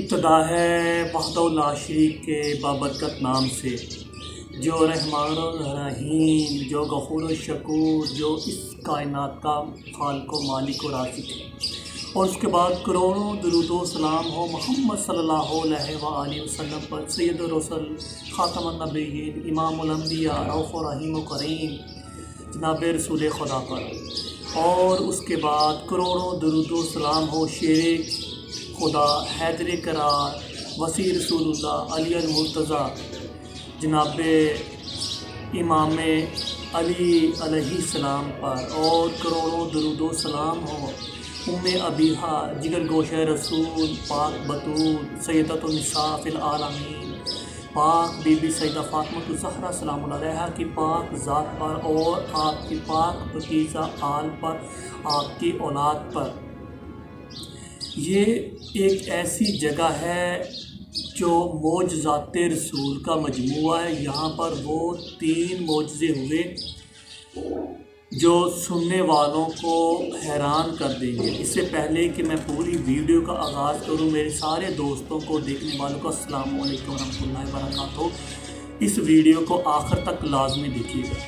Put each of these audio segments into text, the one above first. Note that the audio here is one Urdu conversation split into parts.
ابتدا ہے وحدہ لا شریک کے بابرکت نام سے، جو رحمان الرحیم، جو غفور و شکور، جو اس کائنات کا خالق و مالک و رازق ہے۔ اور اس کے بعد کروڑوں درود و سلام ہو محمد صلی اللہ علیہ وآلہ وسلم پر، سید الرسل، خاتم النبیین، امام الانبیاء، رؤوف و رحیم و کریم جناب رسول خدا پر۔ اور اس کے بعد کروڑوں درود و سلام ہو شیر خدا، حیدر قرار، وسیع رسول اللہ، علی المرتضیٰ جناب امام علی علیہ السلام پر۔ اور کروڑوں درود و سلام ہو ام ابیہا، جگر گوشہ رسول، پاک بطول، سیدۃ النساء فی العالمین، پاک بی بی سیدہ فاطمہ الزہرا سلام اللہ علیہا کی پاک ذات پر، اور آپ کی پاک پاکیزہ آل پر، آپ کی اولاد پر۔ یہ ایک ایسی جگہ ہے جو معجزات رسول کا مجموعہ ہے۔ یہاں پر وہ 3 معجزے ہوئے جو سننے والوں کو حیران کر دیں گے۔ اس سے پہلے کہ میں پوری ویڈیو کا آغاز کروں، میرے سارے دوستوں کو، دیکھنے والوں کو السلام علیکم ورحمۃ اللہ وبرکاتہ۔ اس ویڈیو کو آخر تک لازمی دیکھیے گا۔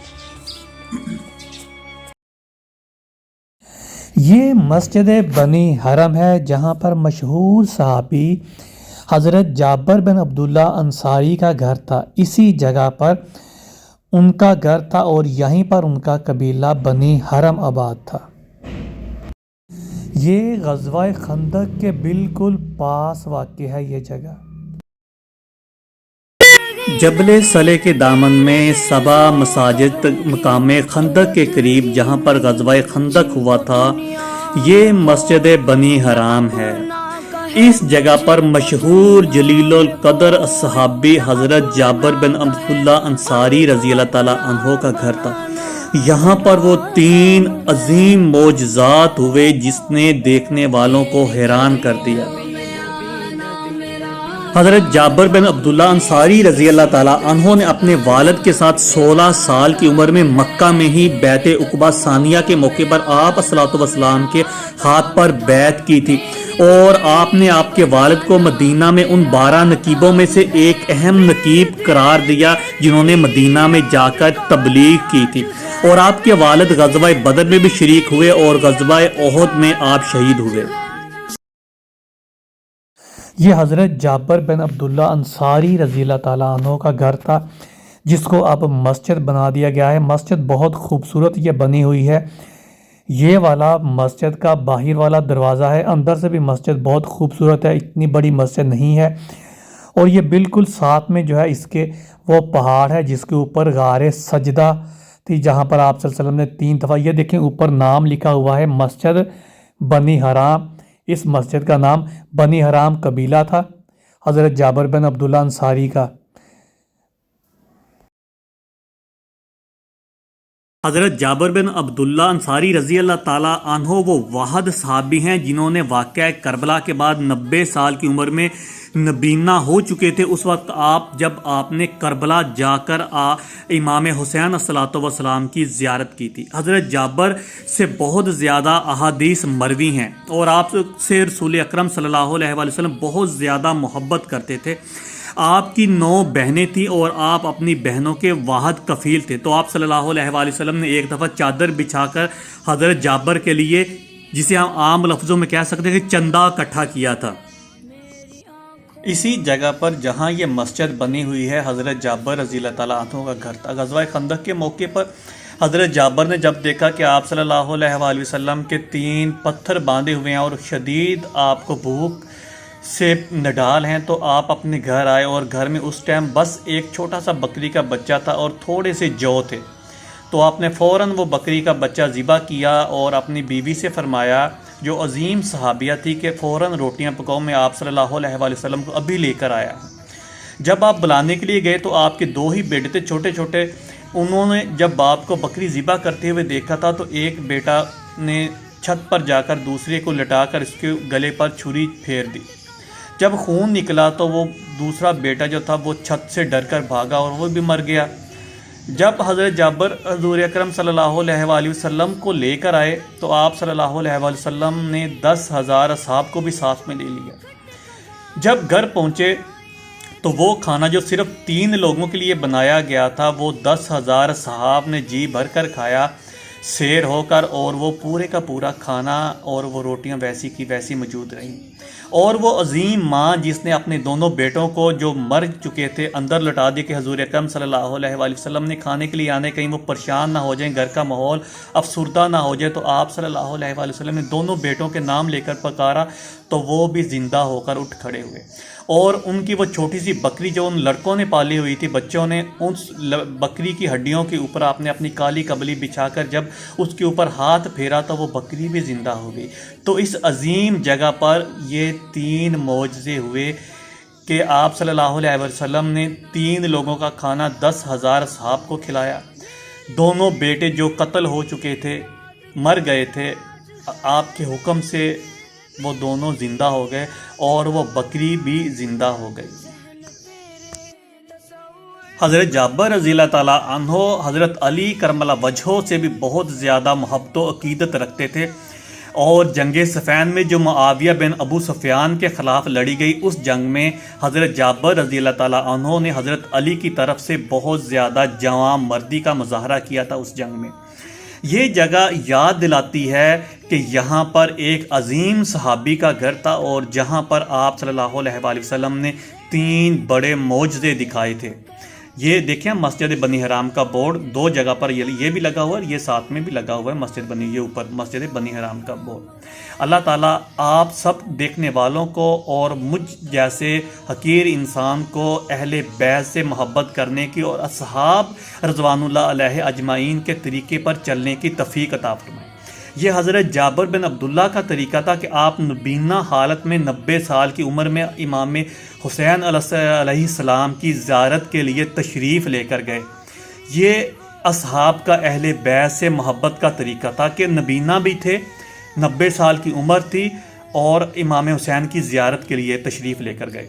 یہ مسجد بنی حرم ہے، جہاں پر مشہور صحابی حضرت جابر بن عبداللہ انصاری کا گھر تھا۔ اسی جگہ پر ان کا گھر تھا اور یہیں پر ان کا قبیلہ بنی حرم آباد تھا۔ یہ غزوہ خندق کے بالکل پاس واقع ہے یہ جگہ۔ جبل صلح کے دامن میں 7 مساجد مقام خندق کے قریب، جہاں پر غزوہ خندق ہوا تھا، یہ مسجد بنی حرام ہے۔ اس جگہ پر مشہور جلیل القدر صحابی حضرت جابر بن عبداللہ انصاری رضی اللہ تعالیٰ عنہ کا گھر تھا۔ یہاں پر وہ 3 عظیم معجزات ہوئے جس نے دیکھنے والوں کو حیران کر دیا۔ حضرت جابر بن عبداللہ انصاری رضی اللہ تعالیٰ عنہ نے اپنے والد کے ساتھ 16 سال کی عمر میں مکہ میں ہی بیعت عقبہ ثانیہ کے موقع پر آپ صلی وسلام کے ہاتھ پر بیعت کی تھی، اور آپ نے آپ کے والد کو مدینہ میں ان 12 نقیبوں میں سے ایک اہم نقیب قرار دیا جنہوں نے مدینہ میں جا کر تبلیغ کی تھی۔ اور آپ کے والد غزوہ بدر میں بھی شریک ہوئے اور غزوہ احد میں آپ شہید ہوئے۔ یہ حضرت جابر بن عبداللہ انصاری رضی اللہ تعالیٰ عنہ کا گھر تھا، جس کو اب مسجد بنا دیا گیا ہے۔ مسجد بہت خوبصورت یہ بنی ہوئی ہے۔ یہ والا مسجد کا باہر والا دروازہ ہے، اندر سے بھی مسجد بہت خوبصورت ہے، اتنی بڑی مسجد نہیں ہے۔ اور یہ بالکل ساتھ میں جو ہے اس کے وہ پہاڑ ہے جس کے اوپر غار سجدہ تھی، جہاں پر آپ صلی اللہ علیہ وسلم نے 3 دفعہ، یہ دیکھیں اوپر نام لکھا ہوا ہے مسجد بنی حرام۔ اس مسجد کا نام بنی حرام قبیلہ تھا حضرت جابر بن عبداللہ انصاری کا۔ حضرت جابر بن عبداللہ انصاری رضی اللہ تعالیٰ عنہ وہ واحد صحابی ہیں جنہوں نے واقعہ کربلا کے بعد 90 سال کی عمر میں نبینا ہو چکے تھے۔ اس وقت جب آپ نے کربلا جا کر امام حسین الصلوۃ والسلام کی زیارت کی تھی۔ حضرت جابر سے بہت زیادہ احادیث مروی ہیں، اور آپ سے رسول اکرم صلی اللہ علیہ وآلہ وسلم بہت زیادہ محبت کرتے تھے۔ آپ کی 9 بہنیں تھیں اور آپ اپنی بہنوں کے واحد کفیل تھے۔ تو آپ صلی اللہ علیہ وآلہ وسلم نے ایک دفعہ چادر بچھا کر حضرت جابر کے لیے، جسے ہم عام لفظوں میں کہہ سکتے ہیں کہ چندہ اکٹھا کیا تھا۔ اسی جگہ پر جہاں یہ مسجد بنی ہوئی ہے، حضرت جابر رضی اللہ تعالیٰ عنہ کا گھر تھا۔ غزوہ خندق کے موقع پر حضرت جابر نے جب دیکھا کہ آپ صلی اللہ علیہ وآلہ وسلم کے 3 پتھر باندھے ہوئے ہیں اور شدید آپ کو بھوک سے نڈال ہیں، تو آپ اپنے گھر آئے، اور گھر میں اس ٹائم بس ایک چھوٹا سا بکری کا بچہ تھا اور تھوڑے سے جو تھے۔ تو آپ نے فوراً وہ بکری کا بچہ ذبح کیا اور اپنی بیوی سے فرمایا، جو عظیم صحابیہ تھی، کہ فوراً روٹیاں پکاؤ، میں آپ صلی اللہ علیہ وآلہ وسلم کو ابھی لے کر آیا ہوں۔ جب آپ بلانے کے لیے گئے تو آپ کے 2 ہی بیٹے تھے چھوٹے چھوٹے۔ انہوں نے جب باپ کو بکری ذبح کرتے ہوئے دیکھا تھا تو ایک بیٹا نے چھت پر جا کر دوسرے کو لٹا کر اس کے گلے پر چھری پھیر دی۔ جب خون نکلا تو وہ دوسرا بیٹا جو تھا وہ چھت سے ڈر کر بھاگا اور وہ بھی مر گیا۔ جب حضرت جابر حضور اکرم صلی اللہ علیہ وآلہ وسلم کو لے کر آئے تو آپ صلی اللہ علیہ وآلہ وسلم نے 10,000 اصحاب کو بھی ساتھ میں لے لیا۔ جب گھر پہنچے تو وہ کھانا جو صرف 3 لوگوں کے لیے بنایا گیا تھا وہ 10,000 صحاب نے جی بھر کر کھایا سیر ہو کر، اور وہ پورے کا پورا کھانا اور وہ روٹیاں ویسی کی ویسی موجود رہیں۔ اور وہ عظیم ماں جس نے اپنے دونوں بیٹوں کو جو مر چکے تھے اندر لٹا دیا کہ حضور اکرم صلی اللہ علیہ وآلہ وسلم نے کھانے کے لیے آنے، کہیں وہ پریشان نہ ہو جائیں، گھر کا ماحول افسردہ نہ ہو جائے، تو آپ صلی اللہ علیہ وآلہ وسلم نے دونوں بیٹوں کے نام لے کر پکارا تو وہ بھی زندہ ہو کر اٹھ کھڑے ہوئے۔ اور ان کی وہ چھوٹی سی بکری جو ان لڑکوں نے پالی ہوئی تھی، بچوں نے، اس بکری کی ہڈیوں کے اوپر آپ نے اپنی کالی کبلی بچھا کر جب اس کے اوپر ہاتھ پھیرا تو وہ بکری بھی زندہ ہو گئی۔ تو اس عظیم جگہ پر یہ 3 معجزے ہوئے کہ آپ صلی اللہ علیہ وسلم نے 3 لوگوں کا کھانا 10,000 صحاب کو کھلایا۔ دونوں بیٹے جو قتل ہو چکے تھے، مر گئے تھے، آپ کے حکم سے وہ دونوں زندہ ہو گئے اور وہ بکری بھی زندہ ہو گئی۔ حضرت جابر رضی اللہ تعالیٰ عنہ حضرت علی کرم اللہ وجہہ سے بھی بہت زیادہ محبت و عقیدت رکھتے تھے، اور جنگ صفین میں جو معاویہ بن ابو سفیان کے خلاف لڑی گئی اس جنگ میں حضرت جابر رضی اللہ تعالیٰ عنہ نے حضرت علی کی طرف سے بہت زیادہ جواں مردی کا مظاہرہ کیا تھا اس جنگ میں۔ یہ جگہ یاد دلاتی ہے کہ یہاں پر ایک عظیم صحابی کا گھر تھا، اور جہاں پر آپ صلی اللہ علیہ وآلہ وسلم نے 3 بڑے معجزے دکھائے تھے۔ یہ دیکھیں مسجد بنی حرام کا بورڈ 2 جگہ پر یہ بھی لگا ہوا ہے، یہ ساتھ میں بھی لگا ہوا ہے مسجد بنی، یہ اوپر مسجد بنی حرام کا بورڈ۔ اللہ تعالیٰ آپ سب دیکھنے والوں کو اور مجھ جیسے حقیر انسان کو اہل بیت سے محبت کرنے کی اور اصحاب رضوان اللہ علیہ اجمعین کے طریقے پر چلنے کی توفیق عطا فرمائے۔ یہ حضرت جابر بن عبداللہ کا طریقہ تھا کہ آپ نبینا حالت میں 90 سال کی عمر میں امام حسین علیہ السلام کی زیارت کے لیے تشریف لے کر گئے۔ یہ اصحاب کا اہل بیت سے محبت کا طریقہ تھا کہ نبینا بھی تھے، 90 سال کی عمر تھی، اور امام حسین کی زیارت کے لیے تشریف لے کر گئے۔